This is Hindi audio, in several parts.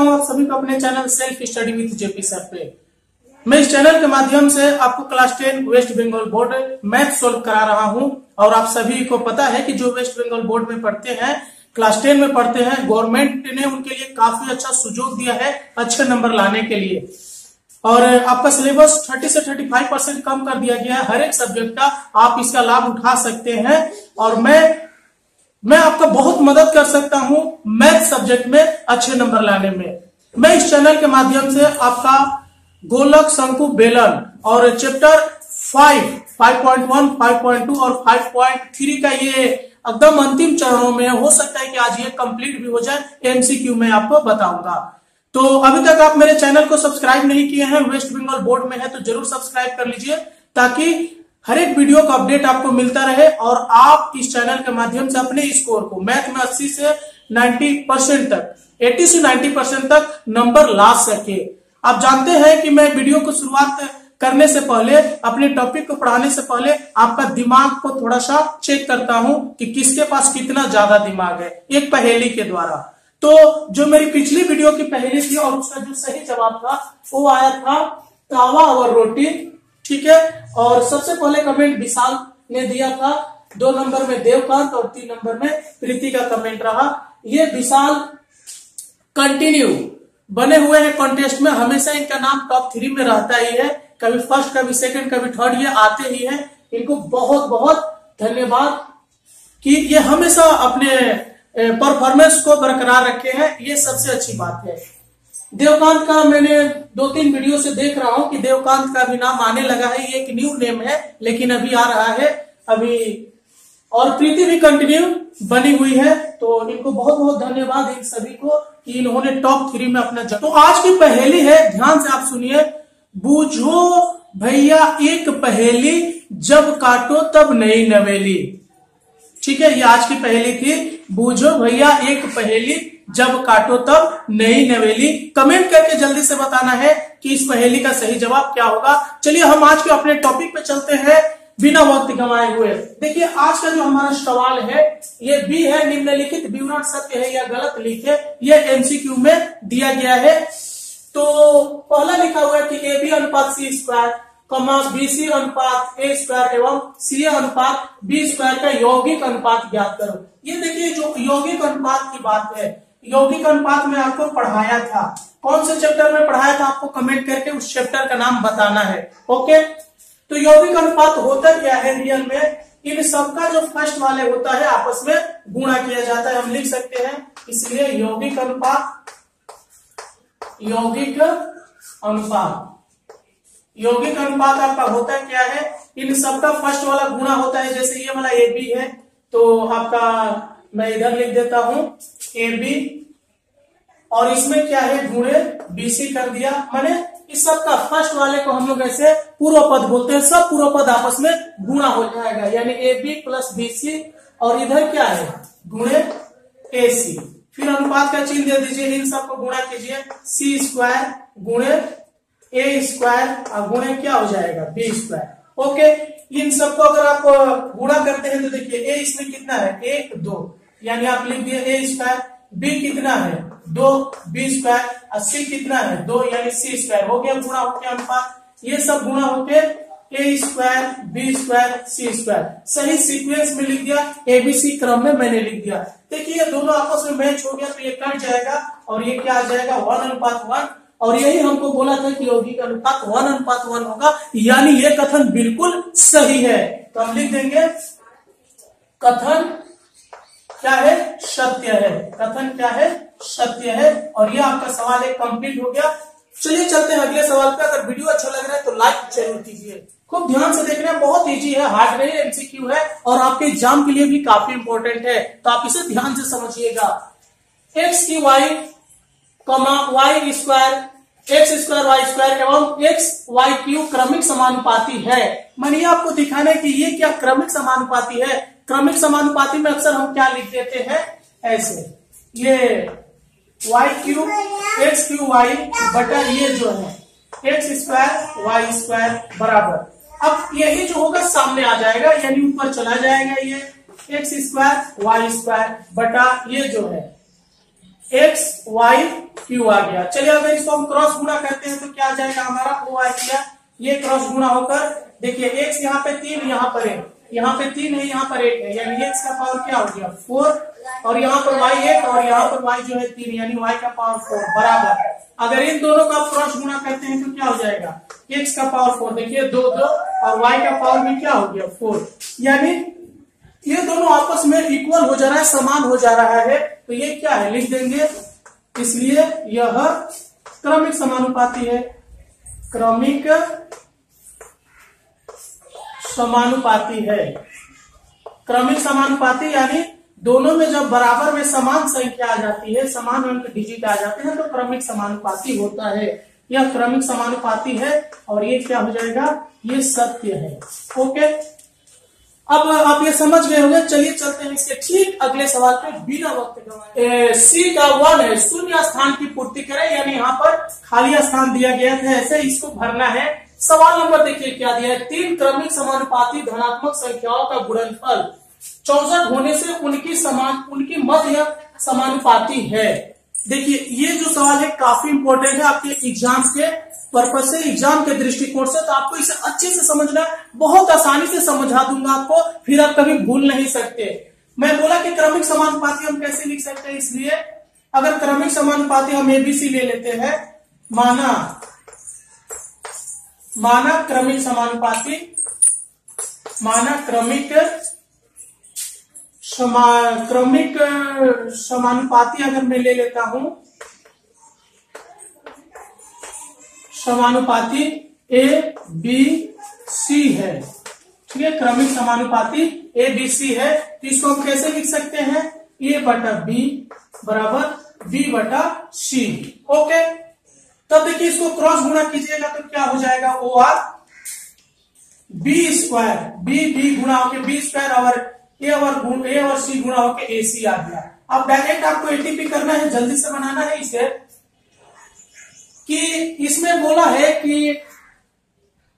हूं आप सभी को अपने channel self study with JP sir पे। मैं इस चैनल के माध्यम से आपको class 10 West Bengal board math solve करा रहा हूं। और आप सभी को पता है कि जो वेस्ट बंगाल बोर्ड में पढ़ते हैं, क्लास 10 में पढ़ते हैं, गवर्नमेंट ने उनके लिए काफी अच्छा सुजोग दिया है अच्छे नंबर लाने के लिए। और आपका सिलेबस 30 से 35% कम कर दिया गया है हर एक सब्जेक्ट का। आप इसका लाभ उठा सकते हैं और मैं आपका बहुत मदद कर सकता हूं मैथ सब्जेक्ट में अच्छे नंबर लाने में। मैं इस चैनल के माध्यम से आपका गोलक, शंकु, बेलन और चैप्टर 5, 5.1, 5.2 और 5.3 का ये एकदम अंतिम चरणों में, हो सकता है कि आज ये कंप्लीट भी हो जाए, एमसीक्यू में आपको बताऊंगा। तो अभी तक आप मेरे चैनल को सब्सक्राइब नहीं किए हैं, वेस्ट बंगाल बोर्ड में है तो जरूर सब्सक्राइब कर लीजिए ताकि हर एक वीडियो का अपडेट आपको मिलता रहे और आप इस चैनल के माध्यम से अपने स्कोर को मैथ में 80 से 90% तक, 80 से 90% तक नंबर ला सके। आप जानते हैं कि मैं वीडियो को शुरुआत करने से पहले, अपने टॉपिक को पढ़ाने से पहले आपका दिमाग को थोड़ा सा चेक करता हूं कि किसके पास कितना ज्यादा दिमाग है, एक पहेली के द्वारा। तो जो मेरी पिछली वीडियो की पहेली थी और उसका जो सही जवाब था वो आया था तावा और रोटी, ठीक है। और सबसे पहले कमेंट विशाल ने दिया था, 2 नंबर में देवकांत और 3 नंबर में प्रीति का कमेंट रहा। ये विशाल कंटिन्यू बने हुए हैं कॉन्टेस्ट में, हमेशा इनका नाम टॉप 3 में रहता ही है, कभी फर्स्ट, कभी सेकंड, कभी थर्ड, ये आते ही हैं। इनको बहुत बहुत धन्यवाद कि ये हमेशा अपने परफॉर्मेंस को बरकरार रखे हैं, ये सबसे अच्छी बात है। देवकांत का मैंने 2-3 वीडियो से देख रहा हूं कि देवकांत का भी नाम आने लगा है, ये एक न्यू नेम है लेकिन अभी आ रहा है अभी। और प्रीति भी कंटिन्यू बनी हुई है, तो इनको बहुत बहुत धन्यवाद इन सभी को कि इन्होंने टॉप 3 में अपना तो आज की पहेली है, ध्यान से आप सुनिए। बूझो भैया एक पहेली, जब काटो तब नई नवेली। ठीक है, ये आज की पहेली थी। बूझो भैया एक पहेली, जब काटो तब नई नवेली। कमेंट करके जल्दी से बताना है कि इस पहेली का सही जवाब क्या होगा। चलिए हम आज के अपने टॉपिक पे चलते हैं बिना वक्त गंवाए हुए। देखिए आज का जो हमारा सवाल है ये बी है, निम्नलिखित विवरण सत्य है या गलत लिखे। ये एमसीक्यू में दिया गया है। तो पहला लिखा हुआ है कि ए बी अनुपात सी स्क्वायर, बीसी अनुपात ए स्क्वायर एवं सी अनुपात बी स्क्वायर का यौगिक अनुपात ज्ञात करो। ये देखिए जो यौगिक अनुपात की बात है, यौगिक अनुपात में आपको पढ़ाया था, कौन से चैप्टर में पढ़ाया था आपको कमेंट करके उस चैप्टर का नाम बताना है। ओके, तो यौगिक अनुपात होता क्या है रियल में, इन सबका जो फर्स्ट वाले होता है आपस में गुणा किया जाता है, हम लिख सकते हैं। इसलिए यौगिक अनुपात, यौगिक अनुपात, यौगिक अनुपात आपका होता क्या है, इन सबका फर्स्ट वाला गुणा होता है। जैसे ये वाला ए बी है तो आपका मैं इधर लिख देता हूं ए बी, और इसमें क्या है गुणे बीसी कर दिया। माने इस सब का फर्स्ट वाले को हम लोग ऐसे पूर्व पद बोलते हैं, सब पूर्व पद आपस में गुणा हो जाएगा, यानी ए बी प्लस बीसी, और इधर क्या है गुणे ए सी। फिर अनुपात का चिन्ह दे दीजिए, इन सबको गुणा कीजिए, सी स्क्वायर गुणे ए स्क्वायर और गुणे क्या हो जाएगा बी स्क्वायर। ओके, इन सबको अगर आप गुणा करते हैं तो देखिए ए इसमें कितना है 1, 2, यानी आप लिख दिए ए स्क्वायर, बी कितना है 2, बी स्क्वायर, और सी कितना है 2, यानी सी स्क्वायर। हो गया गुणा होके अनुपात, ये सब गुणा होके ए स्क्वायर, बी स्क्वायर, सी स्क्वायर। सही सीक्वेंस में लिख दिया, एबीसी क्रम में मैंने लिख दिया। देखिए ये दोनों आपस में मैच हो गया तो ये कट जाएगा और ये क्या आ जाएगा 1:1। और यही हमको बोला था कि यौगिक अनुपात 1:1 होगा, यानी ये कथन बिल्कुल सही है। तो हम लिख देंगे कथन क्या है सत्य है, कथन क्या है सत्य है। और ये आपका सवाल एक कंप्लीट हो गया। चलिए चलते हैं अगले सवाल पे। अगर वीडियो अच्छा लग रहा है तो लाइक जरूर कीजिए, खूब ध्यान से देख रहे हैं, बहुत इजी है, हार्ड नहीं है, एमसीक्यू है और आपके एग्जाम के लिए भी काफी इंपॉर्टेंट है, तो आप इसे ध्यान से समझिएगा। एक्स की Y Y square, X square Y square एवं एक्स वाई क्यू क्रमिक समानुपाती है। मानिए आपको दिखाना है कि ये क्या क्रमिक समानुपाती है। क्रमिक समानुपाती में अक्सर हम क्या लिख देते हैं ऐसे, ये Y Q X Q Y बटा ये जो है एक्स स्क्वायर वाई स्क्वायर बराबर। अब यही जो होगा सामने आ जाएगा, यानी ऊपर चला जाएगा, ये एक्स स्क्वायर वाई स्क्वायर बटा ये जो है एक्स वाई क्यू आ गया। चलिए अगर इसको हम क्रॉस गुणा करते हैं तो क्या आ जाएगा हमारा ओ आ गया। ये क्रॉस गुणा होकर देखिए x यहाँ पे 3, यहाँ पर 1, यहाँ पे 3 है, यहाँ पर 1 है, यानी x का पावर क्या हो गया 4, और यहाँ पर y 1 और यहाँ पर y जो है 3, यानी y का पावर 4 बराबर। अगर इन दोनों का क्रॉस गुणा करते हैं तो क्या हो जाएगा x का पावर 4, देखिए 2 2 और y का पावर भी क्या हो गया 4, यानी ये दोनों आपस में इक्वल हो जा रहा है, समान हो जा रहा है। तो ये क्या है लिख देंगे, इसलिए यह क्रमिक समानुपाती है। क्रमिक समानुपाती है। क्रमिक समानुपाती यानी दोनों में जब बराबर में समान संख्या आ जाती है, समान अंक डिजिट आ जाते हैं तो क्रमिक समानुपाती होता है। यह क्रमिक समानुपाती है और ये क्या हो जाएगा, ये सत्य है। ओके, अब आप ये समझ गए होंगे। चलिए चलते हैं इसके ठीक अगले सवाल पे बिना वक्त गवाए। सी का 1 है, शून्य स्थान की पूर्ति करें, यानी यहाँ पर खाली स्थान दिया गया था, ऐसे इसको भरना है। सवाल नंबर देखिए क्या दिया है, 3 क्रमिक समानुपाती धनात्मक संख्याओं का गुणनफल 64 होने से उनकी मध्य समानुपाती है। देखिए ये जो सवाल है काफी इंपॉर्टेंट है आपके एग्जाम के पर्पज से, एग्जाम के दृष्टिकोण से, तो आपको इसे अच्छे से समझना है। बहुत आसानी से समझा दूंगा आपको, फिर आप कभी भूल नहीं सकते। मैं बोला कि क्रमिक समानुपाती हम कैसे लिख सकते हैं, इसलिए अगर क्रमिक समानुपाती हम एबीसी ले लेते हैं, माना क्रमिक समानुपाती, क्रमिक समानुपाती अगर मैं ले लेता हूं, समानुपाती ए बी सी है, ठीक है, क्रमिक समानुपाती ए बी सी है, तो इसको हम कैसे लिख सकते हैं, ए बटा बी बराबर बी बटा सी। ओके, तब देखिए इसको क्रॉस गुणा कीजिएगा तो क्या हो जाएगा, O R B square, B गुणा होके बी स्क्वायर और ए और सी गुणा होके ए सी आ गया। अब डायरेक्ट आपको एटीपी करना है, जल्दी से बनाना है इसे, कि इसमें बोला है कि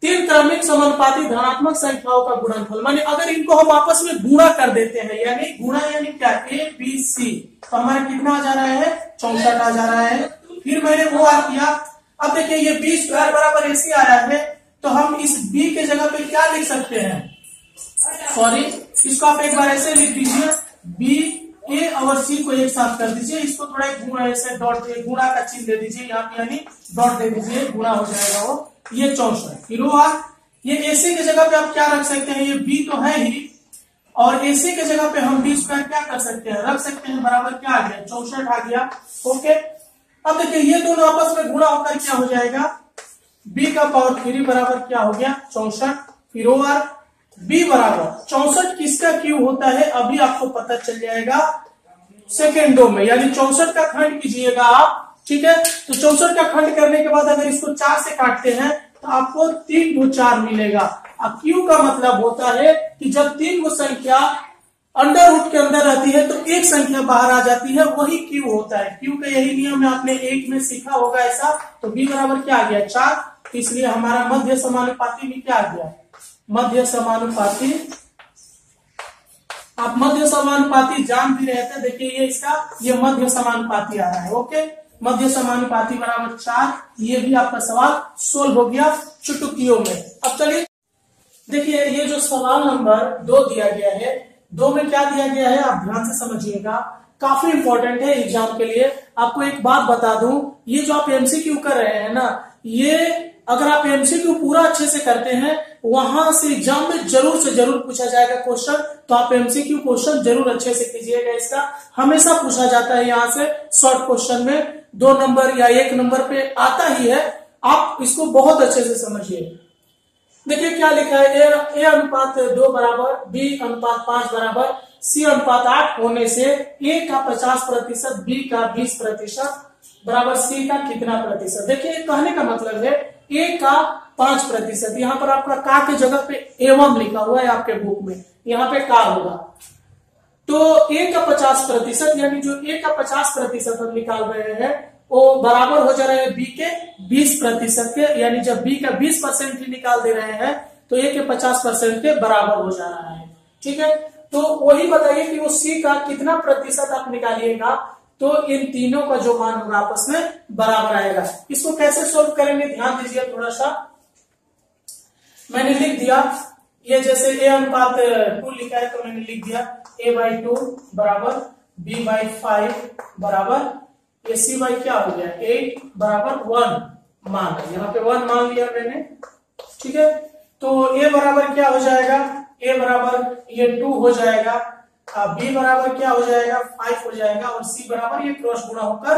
3 क्रमिक समानुपाती धनात्मक संख्याओं का गुणनफल, माने अगर इनको हम आपस में गुणा कर देते हैं, यानी गुणा यानी क्या, ए बी सी, तो हमारा कितना आ जा रहा है 64 आ जा रहा है। फिर मैंने वो आ किया, अब देखिए ये बी स्क्वायर बराबर ए सी आया है, तो हम इस बी के जगह पे क्या लिख सकते हैं, सॉरी इसको आप एक बार ऐसे लिख दीजिए, बी ए और सी को एक साथ कर दीजिए, इसको थोड़ा गुणा ऐसे डॉट गुणा का चिन्ह दे दीजिए यहाँ पे, यानी डॉट दे दीजिए, गुणा हो जाएगा वो, ये 64। फिर वो ये एसी के जगह पे आप क्या रख सकते हैं, ये बी तो है ही, और एसी के जगह पे हम बी स्क्वायर क्या कर सकते हैं, रख सकते हैं, बराबर क्या आ गया 64 आ गया। ओके, अब देखिए ये दोनों आपस में गुणा होकर क्या हो जाएगा, बी का पावर 3 बराबर क्या हो गया 64, फिर ओवर बी बराबर 64 किसका क्यू होता है अभी आपको पता चल जाएगा सेकेंडों में, यानी 64 का खंड कीजिएगा आप, ठीक है। तो 64 का खंड करने के बाद अगर इसको 4 से काटते हैं तो आपको 3 को 4 मिलेगा। अब क्यू का मतलब होता है कि जब 3 को संख्या अंडर रूट के अंदर रहती है तो एक संख्या बाहर आ जाती है, वही क्यू होता है। क्यू का यही नियम है, आपने 1 में सीखा होगा ऐसा। तो बी बराबर क्या आ गया 4, इसलिए हमारा मध्य समानुपाती भी क्या आ गया, मध्य समानुपाती। आप मध्य समानुपाती जान भी रहे थे, देखिए ये इसका ये मध्य समानुपाती आ रहा है। ओके, मध्य समानुपाती बराबर 4, ये भी आपका सवाल सोल्व हो गया चुटकियों में। अब चलिए देखिए ये जो सवाल नंबर 2 दिया गया है, 2 में क्या दिया गया है आप ध्यान से समझिएगा, काफी इंपॉर्टेंट है एग्जाम के लिए। आपको एक बात बता दूं, ये जो आप एमसीक्यू कर रहे हैं ना, ये अगर आप एमसीक्यू पूरा अच्छे से करते हैं, वहां से एग्जाम में जरूर से जरूर पूछा जाएगा क्वेश्चन। तो आप एमसीक्यू क्वेश्चन जरूर अच्छे से कीजिएगा, इसका हमेशा पूछा जाता है यहाँ से शॉर्ट क्वेश्चन में 2 नंबर या 1 नंबर पे आता ही है। आप इसको बहुत अच्छे से समझिए। देखिए क्या लिखा है, ए अनुपात 2 बराबर बी अनुपात 5 बराबर सी अनुपात 8 होने से ए का 50%, बी का 20% बराबर सी का कितना प्रतिशत। देखिए कहने का मतलब है ए का 5%, यहाँ पर आपका का के जगह पे एवं लिखा हुआ है आपके बुक में, यहाँ पे का होगा। तो ए का 50%, यानी जो ए का 50% हम निकाल रहे हैं वो बराबर हो जा रहे हैं बी के 20% के, यानी जब बी का 20% ही निकाल दे रहे हैं तो ए के 50% के बराबर हो जा रहा है। ठीक है, तो वही बताइए कि वो सी का कितना प्रतिशत आप निकालिएगा। तो इन तीनों का जो मान होगा आपस में बराबर आएगा। इसको कैसे सोल्व करेंगे ध्यान दीजिए थोड़ा सा। मैंने लिख दिया ये जैसे a अनुपात 2 लिखा है तो मैंने लिख दिया a/2 बराबर b/5 बराबर ये c/ क्या हो गया 8 बराबर 1 मान, यहाँ पे 1 मान लिया मैंने। ठीक है, तो a बराबर क्या हो जाएगा, a बराबर ये 2 हो जाएगा, b बराबर क्या हो जाएगा 5 हो जाएगा और c बराबर ये क्रॉस गुणा होकर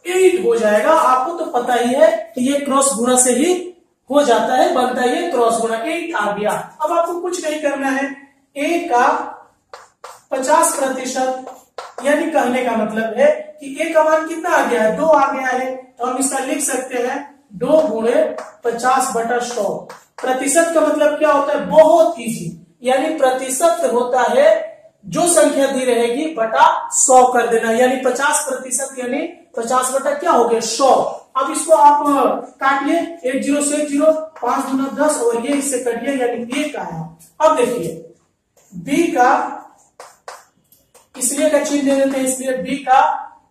8 हो जाएगा। आपको तो पता ही है कि ये क्रॉस गुणा से ही हो जाता है, बनता है ये क्रॉस गुणा 8 आ गया। अब आपको कुछ नहीं करना है, a का 50% यानी कहने का मतलब है कि a का मान कितना आ गया है 2 आ गया है, तो हम इसका लिख सकते हैं 2 गुणे 50/100। प्रतिशत का मतलब क्या होता है, बहुत इजी, यानी प्रतिशत होता है जो संख्या दी रहेगी बटा 100 कर देना, यानी 50% यानी 50 बटा क्या हो गया 100। अब इसको आप काटिए, 1 0 से 1 0, 5 गुना 10 और ये इससे कटिए यानी 1 आया। अब देखिए b का इसलिए का चिन्ह दे देते हैं, इसलिए b का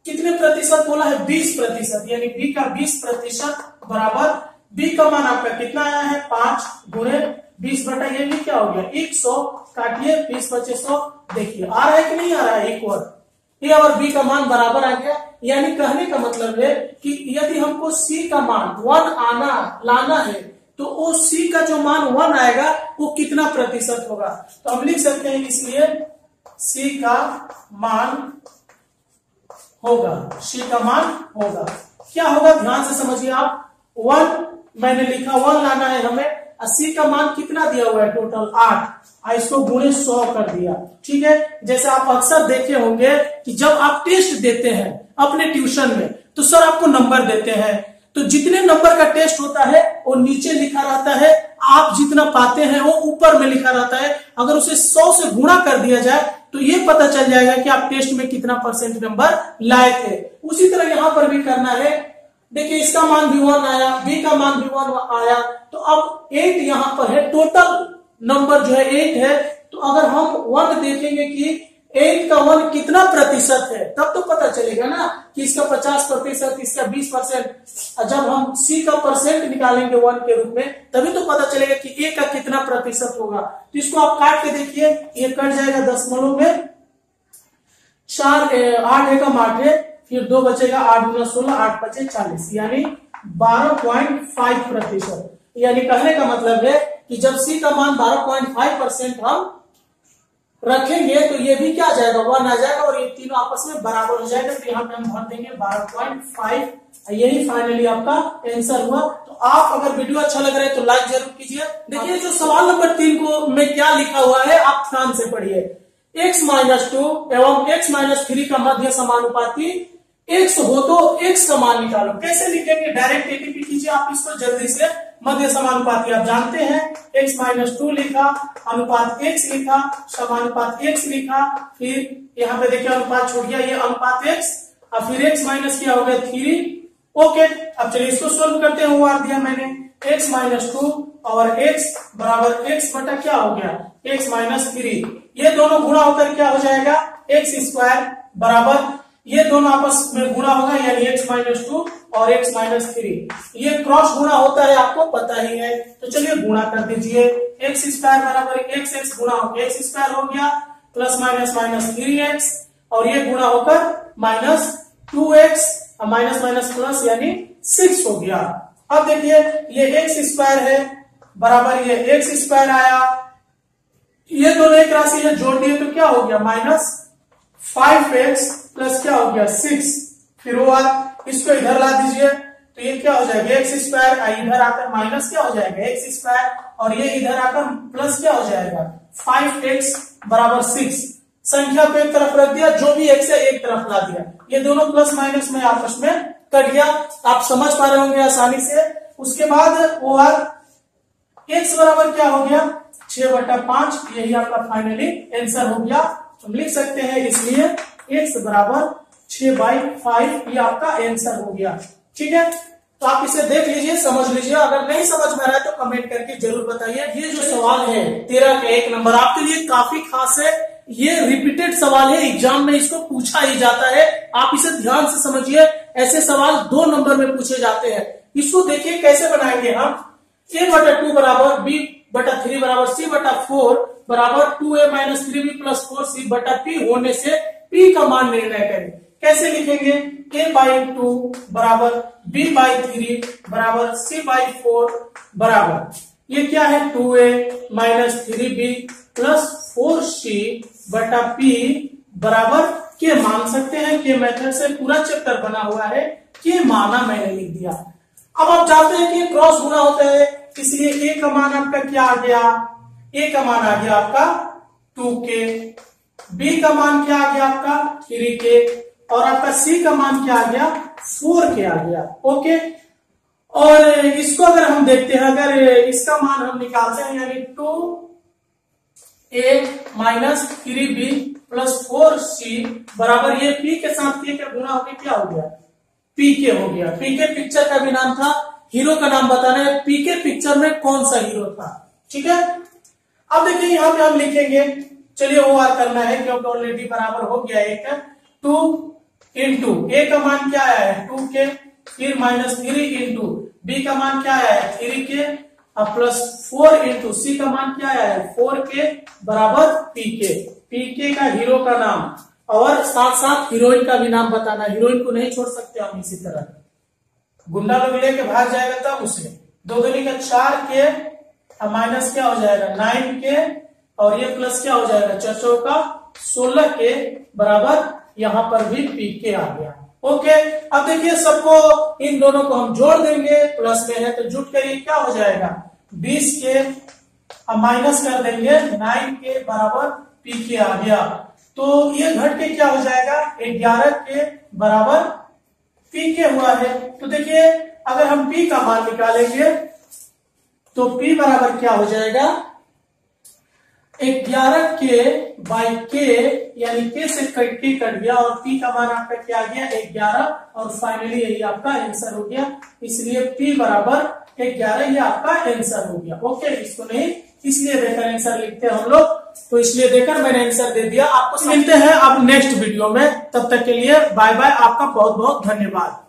कितने प्रतिशत बोला है 20%, यानी b का 20% बराबर b का मान आपका कितना आया है 5 गुणे 20 बटा ये भी क्या हो गया 100, काटिए 20 × 100, देखिए आ रहा है कि नहीं आ रहा है इक्वल, ये और b का मान बराबर आ गया। यानी कहने का मतलब है कि यदि हमको c का मान 1 लाना है तो वो c का जो मान 1 आएगा वो कितना प्रतिशत होगा, तो हम लिख सकते हैं इसलिए c का मान होगा, c का मान होगा क्या होगा ध्यान से समझिए आप। 1 मैंने लिखा 1 लाना है हमें, 80 का मान कितना दिया हुआ है टोटल 8, इसको गुणे 100 कर दिया। ठीक है, जैसे आप अक्सर देखे होंगे कि जब आप टेस्ट देते हैं अपने ट्यूशन में तो सर आपको नंबर देते हैं, तो जितने नंबर का टेस्ट होता है वो नीचे लिखा रहता है, आप जितना पाते हैं वो ऊपर में लिखा रहता है। अगर उसे 100 से गुणा कर दिया जाए तो ये पता चल जाएगा कि आप टेस्ट में कितना % नंबर लाए थे। उसी तरह यहाँ पर भी करना है, देखिए इसका मान भी 1 आया, b का मान भी 1 आया, तो अब 8 यहाँ पर है, टोटल नंबर जो है 8 है। तो अगर हम 1 देखेंगे कि 8 का 1 कितना प्रतिशत है तब तो पता चलेगा ना कि इसका 50%, इसका 20%। जब हम c का % निकालेंगे 1 के रूप में तभी तो पता चलेगा कि a का कितना प्रतिशत होगा। तो इसको आप काट के देखिए, ये कट जाएगा दशमलव में, 4 8 एकम 8 है, फिर 2 बचेगा, 8 गुना 16, 8 बचे 40, यानी 12.5%। यानी कहने का मतलब है कि जब c का मान 12.5% हम रखेंगे तो ये भी क्या आ जाएगा 1 आ जाएगा और ये तीनों आपस में बराबर हो जाएगा। तो यहाँ पे हम भर देंगे 12.5, यही फाइनली आपका आंसर हुआ। तो आप अगर वीडियो अच्छा लग रहा है तो लाइक जरूर कीजिए। देखिए जो सवाल नंबर 3 को में क्या लिखा हुआ है आप ध्यान से पढ़िए, x-2 एवं x-3 का मध्य समानुपाती x हो तो x का मान निकालो। कैसे लिखेंगे, डायरेक्ट एटीपी कीजिए आप इसको जल्दी से। मध्य समानुपाती आप जानते हैं, x-2 लिखा, अनुपात x लिखा, समानुपात x लिखा, फिर यहाँ पे देखिए अनुपात छूट गया, ये अनुपात x, और फिर x माइनस क्या हो गया 3। ओके, अब चलिए इसको सोल्व करते हैं। वो दिया मैंने x-2 और x बराबर x बटा क्या हो गया x-3, ये दोनों गुणा होकर क्या हो जाएगा x² बराबर, ये दोनों आपस में गुणा होगा यानी x-2 और x-3, ये क्रॉस गुणा होता है आपको पता ही है। तो चलिए गुणा कर दीजिए, x² बराबर x गुणा हो गया, x² हो गया प्लस माइनस माइनस 3x और ये गुणा होकर -2x और माइनस माइनस प्लस यानी 6 हो गया। अब देखिए ये x² है बराबर ये x² आया, ये दोनों एक राशि है जोड़ दिए तो क्या हो गया -5x प्लस क्या हो गया 6, फिर वो इसको इधर ला दीजिए तो ये क्या हो जाएगा x², इधर आकर माइनस क्या हो जाएगा x² और ये इधर आकर प्लस क्या हो जाएगा 5x बराबर 6। संख्या को एक तरफ रख दिया, जो भी x है एक तरफ ला दिया, ये दोनों प्लस माइनस में आपस में कट गया। आप समझ पा रहे होंगे आसानी से। उसके बाद वो x बराबर क्या हो गया 6/5, यही आपका फाइनली आंसर हो गया। हम लिख सकते हैं इसलिए x बराबर 6/5, ये आपका आंसर हो गया। ठीक है, तो आप इसे देख लीजिए, समझ लीजिए। अगर नहीं समझ में आ रहा है तो कमेंट करके जरूर बताइए। ये जो सवाल है 13 का 1 नंबर आपके लिए काफी खास है, ये रिपीटेड सवाल है, एग्जाम में इसको पूछा ही जाता है। आप इसे ध्यान से समझिए, ऐसे सवाल 2 नंबर में पूछे जाते हैं। इसको देखिए कैसे बनाएंगे हम। a/2 बराबर b/3 बराबर c/4 बराबर 2a minus 3b plus 4c/p होने से p का मान निर्णय करें। कैसे लिखेंगे? a/2 बराबर b/3 बराबर c/4 बराबर ये क्या है 2a minus 3b plus 4c/p बराबर के मान सकते हैं। के मेथड से पूरा चैप्टर बना हुआ है, के माना मैंने लिख दिया। अब आप जानते हैं कि क्रॉस गुना होता है, इसलिए a का मान आपका क्या आ गया? a का मान आ गया आपका 2k, b का मान क्या आ गया आपका 3k और आपका c का मान क्या आ गया 4k आ गया। ओके, और इसको अगर हम देखते हैं, अगर इसका मान हम निकालते हैं यानी 2a minus 3b plus 4c बराबर ये p के साथ k का गुणा होकर क्या हो गया pk हो गया। pk पिक्चर का भी नाम था, हीरो का नाम बताना है, pk पिक्चर में कौन सा हीरो था। ठीक है, अब देखिए यहां पे हम लिखेंगे, चलिए वो आर करना है क्योंकि ऑलरेडी बराबर हो गया एक 2 इंटू a का मान क्या आया है 2k, फिर माइनस 3 इंटू b का मान क्या आया है 3k और प्लस 4 इंटू c का मान क्या आया है 4k बराबर pk। pk का हीरो का नाम और साथ साथ हीरोइन का भी नाम बताना। हीरोइन को नहीं छोड़ सकते हम, इसी तरह गुंडा लोग लेके भाग जाएगा तब उसे 2 दूनी का 4k और माइनस क्या हो जाएगा 9k और ये प्लस क्या हो जाएगा 4 का 16k बराबर यहाँ पर भी pk आ गया। ओके, अब देखिए सबको इन दोनों को हम जोड़ देंगे, प्लस में है तो जुट कर ये क्या हो जाएगा 20k अब माइनस कर देंगे 9k बराबर pk आ गया। तो ये घट के क्या हो जाएगा 11k बराबर pk हुआ है। तो देखिए अगर हम p का मान निकालेंगे तो p बराबर क्या हो जाएगा 11k बाई k, यानी k से k कट गया और p का मान आपका क्या आ गया 11 और फाइनली यही आपका आंसर हो गया। इसलिए p बराबर 11 ये आपका आंसर हो गया। ओके, इसको नहीं इसलिए देकर आंसर लिखते हैं हम लोग, तो इसलिए देकर मैंने आंसर दे दिया। आपको मिलते हैं अब नेक्स्ट वीडियो में, तब तक के लिए बाय बाय, आपका बहुत बहुत धन्यवाद।